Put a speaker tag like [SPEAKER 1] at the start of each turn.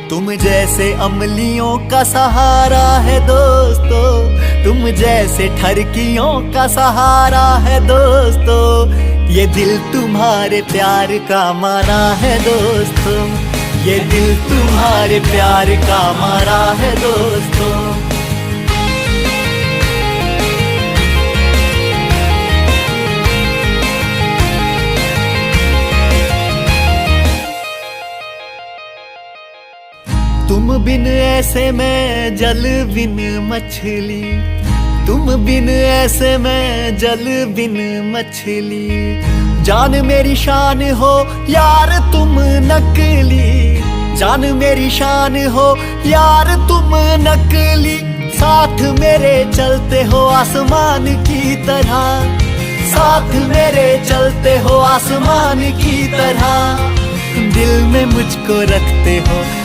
[SPEAKER 1] तुम जैसे अमलियों का सहारा है दोस्तों, तुम जैसे ठरकियों का सहारा है दोस्तों, ये दिल तुम्हारे प्यार का मारा है दोस्तों, ये दिल तुम्हारे प्यार का मारा है दोस्तों। तुम बिन ऐसे मैं जल बिन मछली, तुम बिन ऐसे मैं जल बिन मछली, जान मेरी शान हो यार तुम नकली, जान मेरी शान हो यार तुम नकली, साथ मेरे चलते हो आसमान की तरह, साथ मेरे चलते हो आसमान की तरह, दिल में मुझको रखते हो